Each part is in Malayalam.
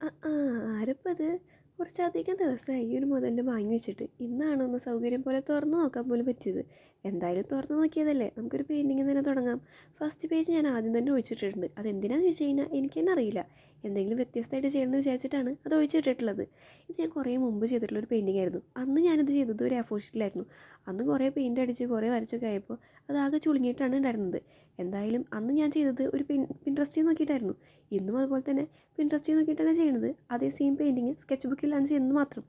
ആരപ്പത്? കുറച്ചധികം ദിവസമായി ഈ ഒരു മുതലിന് വാങ്ങി വെച്ചിട്ട്. ഇന്നാണ് ഒന്ന് സൗകര്യം പോലെ തുറന്ന് നോക്കാൻ പോലും പറ്റിയത്. എന്തായാലും തുറന്ന് നോക്കിയതല്ലേ, നമുക്കൊരു പെയിൻറ്റിങ് തന്നെ തുടങ്ങാം. ഫസ്റ്റ് പേജ് ഞാൻ ആദ്യം തന്നെ ഒഴിച്ചിട്ടിട്ടുണ്ട്. അതെന്തിനാന്ന് ചോദിച്ചു കഴിഞ്ഞാൽ എനിക്ക് തന്നെ അറിയില്ല. എന്തെങ്കിലും വ്യത്യസ്തമായിട്ട് ചെയ്യണമെന്ന് വിചാരിച്ചിട്ടാണ് അത് ഒഴിച്ചിട്ടിട്ടുള്ളത്. ഇത് ഞാൻ കുറേ മുമ്പ് ചെയ്തിട്ടുള്ളൊരു പെയിൻറ്റിങ് ആയിരുന്നു. അന്ന് ഞാനത് ചെയ്തത് ഒരു A4 ഷീറ്റിലായിരുന്നു. അന്ന് കുറേ പെയിൻറ്റ് അടിച്ച് കുറേ വരച്ചൊക്കെ ആയപ്പോൾ അതാകെ ചുളുങ്ങിയിട്ടാണ് ഉണ്ടായിരുന്നത്. എന്തായാലും അന്ന് ഞാൻ ചെയ്തത് ഒരു പിൻട്രസ്റ്റിൽ നോക്കിയിട്ടായിരുന്നു. ഇന്നും അതുപോലെ തന്നെ പിൻട്രസ്റ്റിൽ നോക്കിയിട്ടാണ് ചെയ്യണത്. അതേ സെയിം പെയിൻറ്റിങ് സ്കെച്ച് ബുക്കിലാണ് ചെയ്യുന്നത് മാത്രം.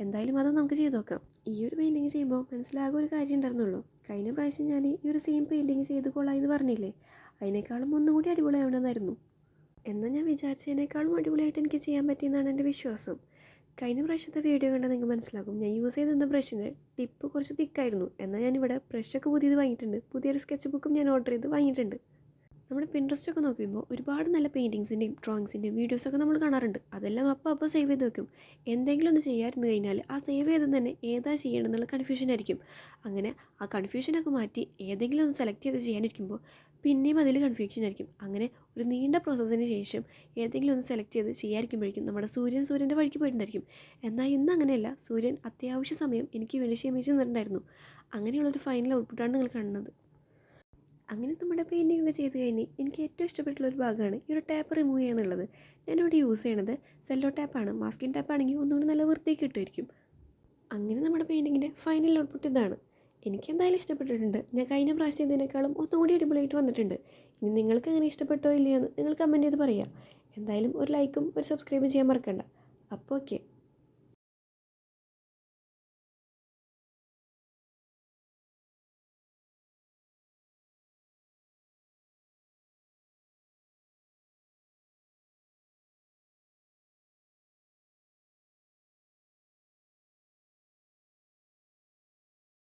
എന്തായാലും അത് നമുക്ക് ചെയ്ത് നോക്കാം. ഈ ഒരു പെയിൻറ്റിങ് ചെയ്യുമ്പോൾ മനസ്സിലാകെ ഒരു കാര്യം ഉണ്ടായിരുന്നുള്ളൂ. കഴിഞ്ഞ പ്രാവശ്യം ഞാൻ ഈ ഒരു സെയിം പെയിൻറ്റിങ് ചെയ്ത് കൊള്ളാം എന്ന് പറഞ്ഞില്ലേ, അതിനേക്കാളും ഒന്നും കൂടി അടിപൊളിയാവണമെന്നായിരുന്നു. എന്നാൽ ഞാൻ വിചാരിച്ചതിനേക്കാളും അടിപൊളിയായിട്ട് എനിക്ക് ചെയ്യാൻ പറ്റിയെന്നാണ് എൻ്റെ വിശ്വാസം. കഴിഞ്ഞ പ്രാവശ്യത്തെ വീഡിയോ കണ്ടാൽ നിങ്ങൾക്ക് മനസ്സിലാകും. ഞാൻ യൂസ് ചെയ്തിരുന്ന ബ്രഷിൻ്റെ ടിപ്പ് കുറച്ച് തിക്കായിരുന്നു. എന്നാൽ ഞാനിവിടെ ബ്രഷൊക്കെ പുതിയത് വാങ്ങിയിട്ടുണ്ട്. പുതിയൊരു സ്കെച്ച് ബുക്കും ഞാൻ ഓർഡർ ചെയ്ത് വാങ്ങിയിട്ടുണ്ട്. നമ്മുടെ പിൻട്രസ്റ്റൊക്കെ നോക്കുമ്പോൾ ഒരുപാട് നല്ല പെയിൻറ്റിങ്സിൻ്റെയും ഡ്രോയിങ്സിൻ്റെയും വീഡിയോസൊക്കെ നമ്മൾ കാണാറുണ്ട്. അതെല്ലാം അപ്പോൾ സേവ് ചെയ്ത് വെക്കും. എന്തെങ്കിലും ഒന്ന് ചെയ്യാതിരുന്ന് കഴിഞ്ഞാൽ ആ സേവ് ചെയ്ത് തന്നെ ഏതാ ചെയ്യണമെന്നുള്ള കൺഫ്യൂഷൻ ആയിരിക്കും. അങ്ങനെ ആ കൺഫ്യൂഷനൊക്കെ മാറ്റി ഏതെങ്കിലും ഒന്ന് സെലക്ട് ചെയ്ത് ചെയ്യാനിരിക്കുമ്പോൾ പിന്നെയും അതിൽ കൺഫ്യൂഷൻ ആയിരിക്കും. അങ്ങനെ ഒരു നീണ്ട പ്രോസസ്സിന് ശേഷം ഏതെങ്കിലും ഒന്ന് സെലക്ട് ചെയ്ത് ചെയ്യാതിരിക്കുമ്പോഴേക്കും നമ്മുടെ സൂര്യൻ്റെ വഴിക്ക് പോയിട്ടുണ്ടായിരിക്കും. എന്നാൽ ഇന്ന് അങ്ങനെയല്ല. സൂര്യൻ അത്യാവശ്യ സമയം എനിക്ക് വേണ്ടി ക്ഷമിച്ച് നിന്നിട്ടുണ്ടായിരുന്നു. അങ്ങനെയുള്ളൊരു ഫൈനൽ ഔട്ട്പുട്ടാണ് നിങ്ങൾ കാണുന്നത്. അങ്ങനെ നമ്മുടെ പെയിൻറ്റിംഗ് ഒക്കെ ചെയ്ത് കഴിഞ്ഞ് എനിക്ക് ഏറ്റവും ഇഷ്ടപ്പെട്ടുള്ളൊരു ഭാഗമാണ് ഈ ഒരു ടാപ്പ് റിമൂവ് ചെയ്യുക എന്നുള്ളത്. ഞാനിവിടെ യൂസ് ചെയ്യണത് സെല്ലോ ടാപ്പാണ്. മാസ്കിൻ ടാപ്പാണെങ്കിൽ ഒന്നുകൂടി നല്ല വൃത്തിക്ക് കിട്ടുമായിരിക്കും. അങ്ങനെ നമ്മുടെ പെയിൻറ്റിങ്ങിൻ്റെ ഫൈനൽ ഔട്ട്പുട്ട് ഇതാണ്. എനിക്കെന്തായാലും ഇഷ്ടപ്പെട്ടിട്ടുണ്ട്. ഞാൻ കഴിഞ്ഞ പ്രാവശ്യം ഇതിനേക്കാളും ഒന്നുകൂടി അടിപൊളിയായിട്ട് വന്നിട്ടുണ്ട്. ഇനി നിങ്ങൾക്ക് എങ്ങനെ ഇഷ്ടപ്പെട്ടോ ഇല്ലയോ എന്ന് നിങ്ങൾ കമൻറ്റ് ചെയ്ത് പറയുക. എന്തായാലും ഒരു ലൈക്കും ഒരു സബ്സ്ക്രൈബും ചെയ്യാൻ മറക്കണ്ട. അപ്പോൾ ഓക്കെ.